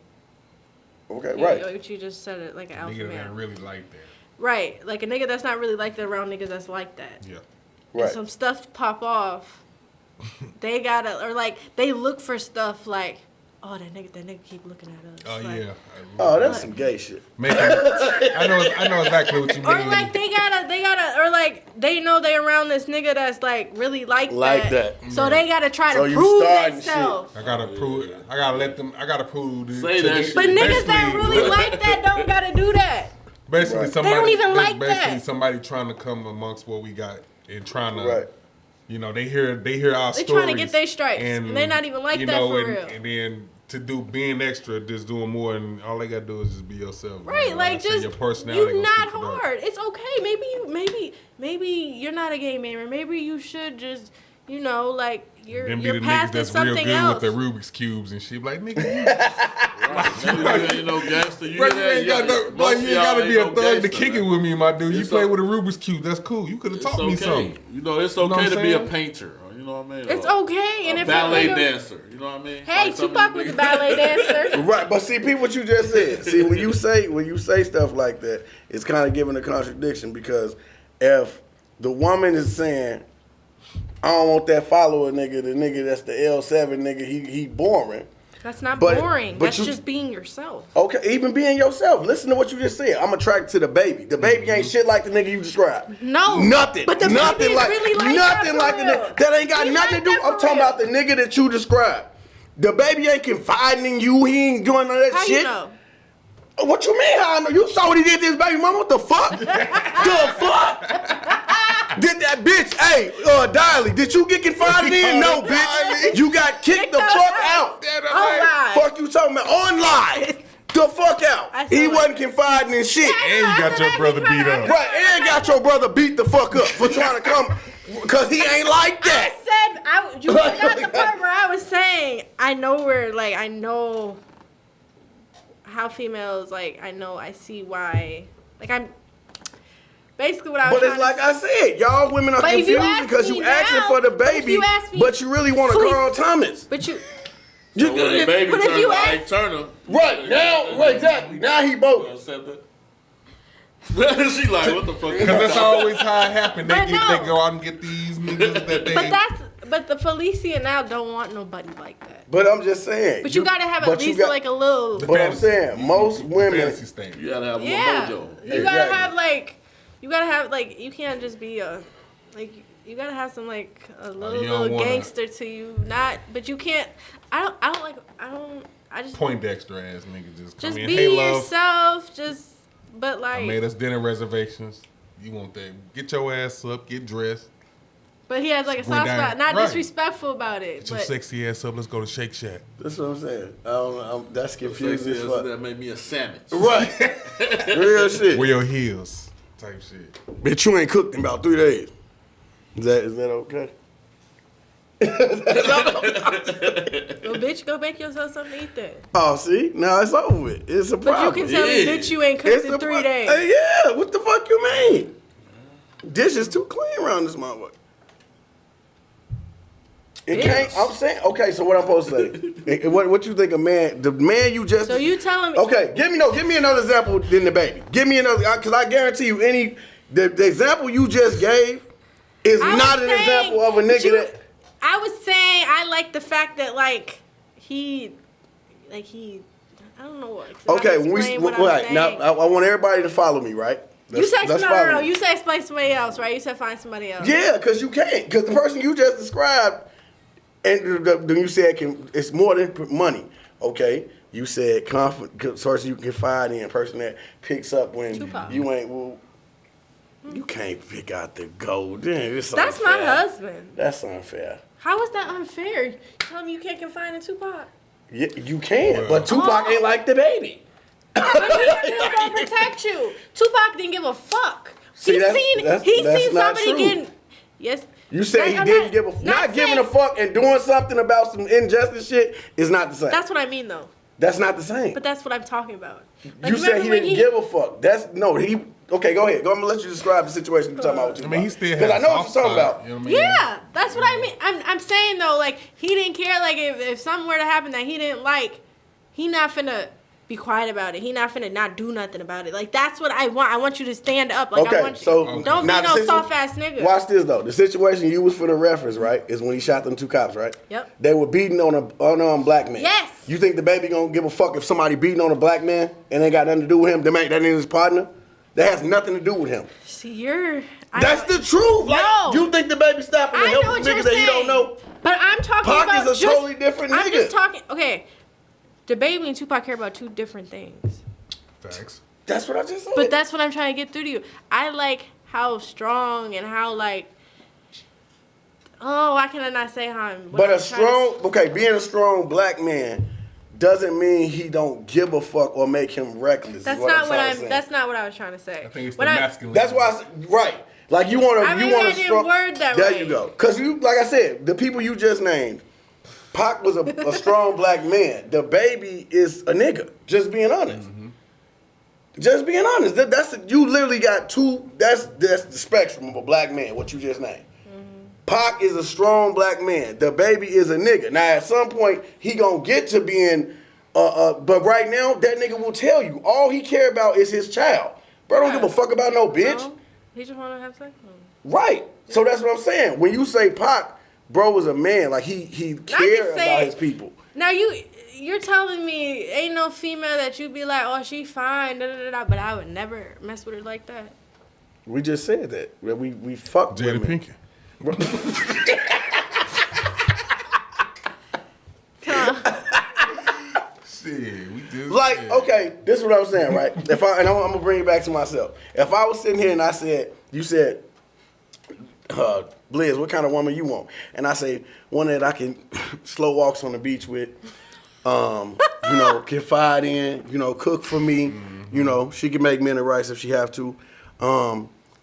Okay, Yeah, right. Like you just said it, like an alpha Nigga male. that really like that. Right, like a nigga that's not really like that around niggas that's like that. Yeah. Right. And some stuff pop off. They gotta, or like they look for stuff like, oh, that nigga keep looking at us. Oh like, yeah. Oh, that's some gay shit. I know exactly what you mean. Or like they gotta, or like they know they around this nigga that's like really like that. So they gotta try So to you prove starting themselves. I gotta prove it. I gotta prove this. Say that shit. But niggas that really like that don't gotta do that. Basically, somebody. They don't even like basically that. somebody trying to come amongst what we got and trying to. Right. You know, they hear our They stories. trying to get their stripes, and they're not even like you that know, for and, real. And then to do being extra, just doing more, and all they gotta do is just be yourself. Right, know? like So just your personality you gonna not speak for that. hard. It's okay. Maybe you're not a gay man, or maybe you should just, you know, like Them be your the path niggas is that's real something good else. with the Rubik's cubes and shit. Like nigga, You ain't no gangster. You bro, hear you that? ain't gotta be a thug to kick it with me, my dude. You play with a Rubik's cube, that's cool. You could have taught me something. You know, it's know what okay I'm to be a saying? painter. You know what I mean? It's Or okay, and a if ballet a nigga, dancer. You know what I mean? hey, Like some of Tupac these was a niggas- ballet dancer. Right, but see, people, what you just said. See, when you say stuff like that, it's kind of giving a contradiction because if the woman is saying, I don't want that follower nigga, the nigga that's the L7 nigga, he boring. That's not But- boring. but That's you- just being yourself. Okay, even being yourself. Listen to what you just said. I'm attracted to the baby. The baby ain't shit like the nigga you described. No. Nothing. But the nothing baby's like really like nothing that like for the real. nigga. That ain't got He nothing like to do. that I'm for talking real. about the nigga that you described. The baby ain't confiding in you. He ain't doing none of that How shit. you know? What you mean how I know? You saw what he did to his baby mama? What the fuck? The fuck? Did that bitch, hey, Diley, did you get confided in? No, bitch. You got kicked the fuck out. Online. Fuck you talking about? Online. The fuck out. I saw He it. wasn't confiding in shit. And you got your brother beat up. Right, and got your brother beat the fuck up for trying to come, because he ain't like that. You forgot the part where I was saying I know how females I see why I'm basically what I was But it's trying like I said, y'all women are But if you confused ask because me you asking now- for the but if baby, you ask me- but you really want a Please. Carl Thomas. but you You, So when the baby But if turns you to ask- Ike Turner. right, now, right, exactly. Now he You bogus. accept that? She like, what the fuck? Because that's always how it happened. But They no. go out and get these niggas that they. but the Felicia now don't want nobody like that. But I'm just saying. But you gotta have but at you least got- like a little But I'm saying, most women, Fantasy state. You gotta have a yeah. little mojo. You gotta Exactly. have like you gotta have like you can't just be a like you gotta have some like a little gangster to you. But you can't. I just Poindexter ass nigga just come in. be Hey, love. yourself. But like I made us dinner reservations. You want that? Get your ass up. Get dressed. But he has like a soft spot. Not disrespectful about it. Get your sexy ass up. Let's go to Shake Shack. That's what I'm saying. I don't know. That's confusing as fuck. That made me a sandwich. Right. Real shit. Wear your heels. Type shit. Bitch, you ain't cooked in about 3 days. Is that okay? Well, bitch, go make yourself something to eat then. Oh, see? Now it's over with. It's a problem. But you can tell me, bitch, you ain't cooked in 3 days. Yeah, what the fuck you mean? Dishes too clean around this motherfucker. It can't. I'm saying. Okay, so what I'm supposed to say? What you think the man you just? So you telling me? Okay, give me another example than the baby. Give me another, because I guarantee you, the example you just gave is not an example of a nigga that. I was saying I like the fact that he, I don't know what. Okay, now I want everybody to follow me, right? You said no. You said explain somebody else, right? You said find somebody else. Yeah, because you can't. Because the person you just described, and then you said it's more than money. Okay, you said source you can confide in, person that picks up when Tupac. You ain't. Well, you can't pick out the gold. That's my husband. That's unfair. How is that unfair? You tell me you can't confide in Tupac. Yeah, you can, but Tupac ain't like the baby. But he's still gonna protect you. Tupac didn't give a fuck. He's seen somebody getting. Yes. You said he didn't give a fuck. Not giving a fuck and doing something about some injustice shit is not the same. That's what I mean, though. That's not the same. But that's what I'm talking about. You said he didn't give a fuck. Okay, go ahead. I'm gonna let you describe the situation you're talking about. I mean, he still has. Because I know what you're talking about. You know what I mean? Yeah, that's what I mean. I'm saying though, he didn't care. If something were to happen that he didn't like, he not finna be quiet about it. He not finna not do nothing about it. That's what I want. I want you to stand up. Don't be no soft ass nigga. Watch this though. The situation you was for the reference, right, is when he shot them 2 cops, right? Yep. They were beating on an unarmed black man. Yes. You think the baby gonna give a fuck if somebody beating on a black man and ain't got nothing to do with him? That ain't his partner. That has nothing to do with him. See, that's the truth. No. You think the baby stopping to help niggas that you don't know? But I'm talking about Pac is a totally different nigga. I'm just talking. Okay, the baby and Tupac care about 2 different things. Facts. That's what I just said. But that's what I'm trying to get through to you. I like how strong and how why can I not say how I'm? But being a strong black man doesn't mean he don't give a fuck or make him reckless. That's not what I was trying to say. I think it's the masculine. That's why right. You want to. I didn't word that there way. you go. Because like I said, the people you just named, Pac was a strong black man. The baby is a nigga. Just being honest. Mm-hmm. Just being honest. You literally got 2. That's the spectrum of a black man. What you just named. Pac is a strong black man. The baby is a nigga. Now, at some point, he gonna get to being, but right now, that nigga will tell you all he care about is his child. Bro, don't give a fuck about no bitch. No, he just wanna have sex with him. Right. Yeah. So that's what I'm saying. When you say Pac, bro was a man. He cared about his people. Now you're telling me ain't no female that you be like, oh, she fine, but I would never mess with her like that. We just said that. We fucked Jada women. Pinkett. Shit, we just okay, this is what I'm saying, right? I'm gonna bring it back to myself. If I was sitting here and you said, Blizz, what kind of woman you want? And I say, one that I can slow walks on the beach with, confide in, cook for me, she can make men and rice if she have to.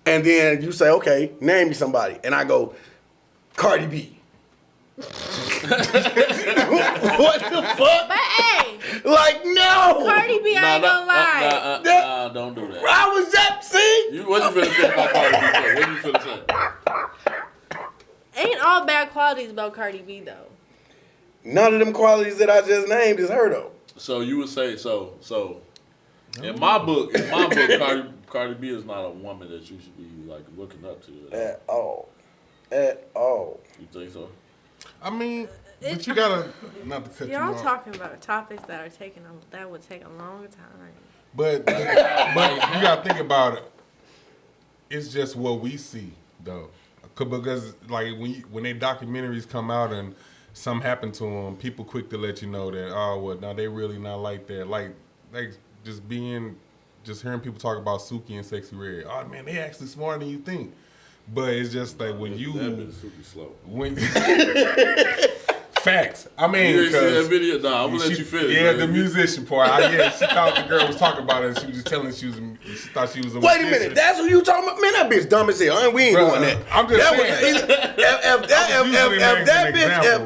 And then you say, okay, name me somebody. And I go, Cardi B. What the fuck? But hey. No. Cardi B, I ain't gonna lie. Don't do that. I was up, see? What you finna say about Cardi B? What you finna say? Ain't all bad qualities about Cardi B, though. None of them qualities that I just named is her, though. So you would say, in my book, Cardi B is not a woman that you should be looking up to at all. You think so? I mean, but you gotta not to cut you off. Y'all talking about topics that would take a long time. But you gotta think about it. it's just what we see though, because like when their documentaries come out and something happened to them, people quick to let you know that no, they really not like that. Like just hearing people talk about Suki and Sexy Red. Oh man, they actually smarter than you think. But it's just like when you that been super slow. Facts. I mean, you ain't see that video? Nah, I'm gonna let you finish. Yeah, baby. the musician part. She thought the girl was talking about it. And she was just telling she thought she was a Wait a musician. minute, that's who you talking about? Man, that bitch dumb as hell. We ain't doing that. I'm just saying. If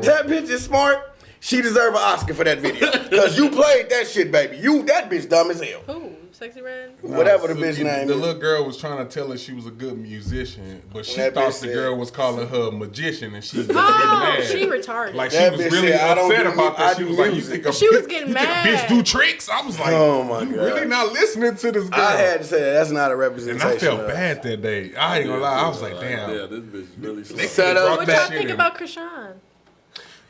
that bitch is smart, she deserve an Oscar for that video. Because you played that shit, baby. That bitch dumb as hell. Who? Sexy Red? Whatever the bitch name The is. little girl was trying to tell her she was a good musician, but she That thought bitch the said- girl was calling her a magician, and she was getting Oh, mad. she retarded. Like she That was bitch really said, "I don't upset do about that. I She do was like, music." She was getting you think mad. a bitch do tricks? I was like, Oh, my you God. really not listening to this girl? I had to say that's not a and representation. I felt of- bad that day. I ain't gonna lie. I was like, damn. Yeah, this bitch really slow. They Shut up. brought What that y'all shit think in. about Krishan?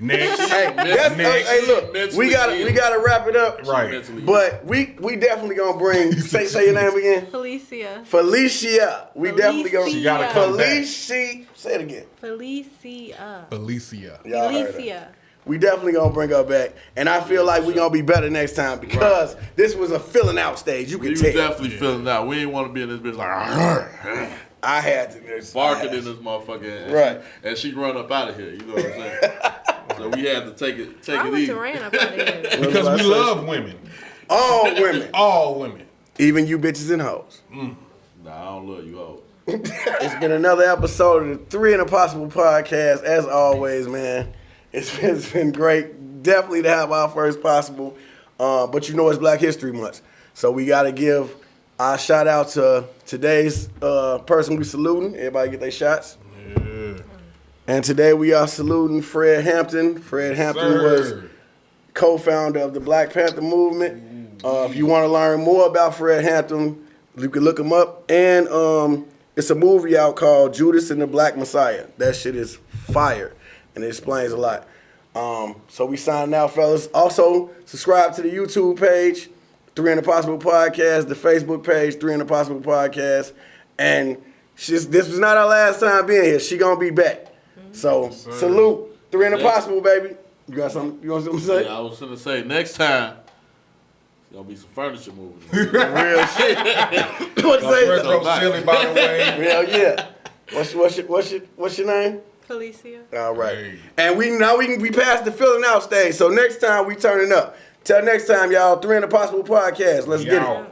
Next. Hey, Next. hey, look, we gotta wrap it up. Right. But we definitely gonna bring say your name again. Felicia. Felicia. We definitely gonna She gotta come back. Felicia. Say it again. Felicia. Felicia. Y'all heard her. Felicia. We definitely gonna bring her back, and I feel like we gonna be better next time because this was a filling out stage. You We can was tell. definitely feeling out. We ain't want to be in this bitch like I had to barking in this motherfucker, and Right. and she run up out of here. You know what I'm saying? So we had to take it I went easy. to ran up out of here. Because we love women. All women, All women. even you bitches and hoes. Nah, I don't love you hoes. It's been another episode of the Three and a Possible podcast. As always, man, it's been great. Definitely to have our first possible, but you know it's Black History Month, so we got to give our shout out to today's person we saluting. Everybody get their shots. Yeah. And today we are saluting Fred Hampton. Fred Hampton was Sir. co-founder of the Black Panther movement. If you want to learn more about Fred Hampton, you can look him up. And it's a movie out called Judas and the Black Messiah. That shit is fire, and it explains a lot. So we signing out, fellas. Also, subscribe to the YouTube page, Three and a Possible Podcast, the Facebook page, Three and a Possible Podcast. And this was not our last time being here. She gonna be back. So salute, Three and a Possible, baby. You got something? You want something to say? Yeah, I was gonna say next time gonna be some furniture moving. Real shit. What to say? Fredrosilly, by the way. Hell yeah. What's your name? Felicia. All right. Hey. And we passed the filling out stage. So next time we turning up. Till next time, y'all. Three and a Possible Podcast. Let's get it. Y'all.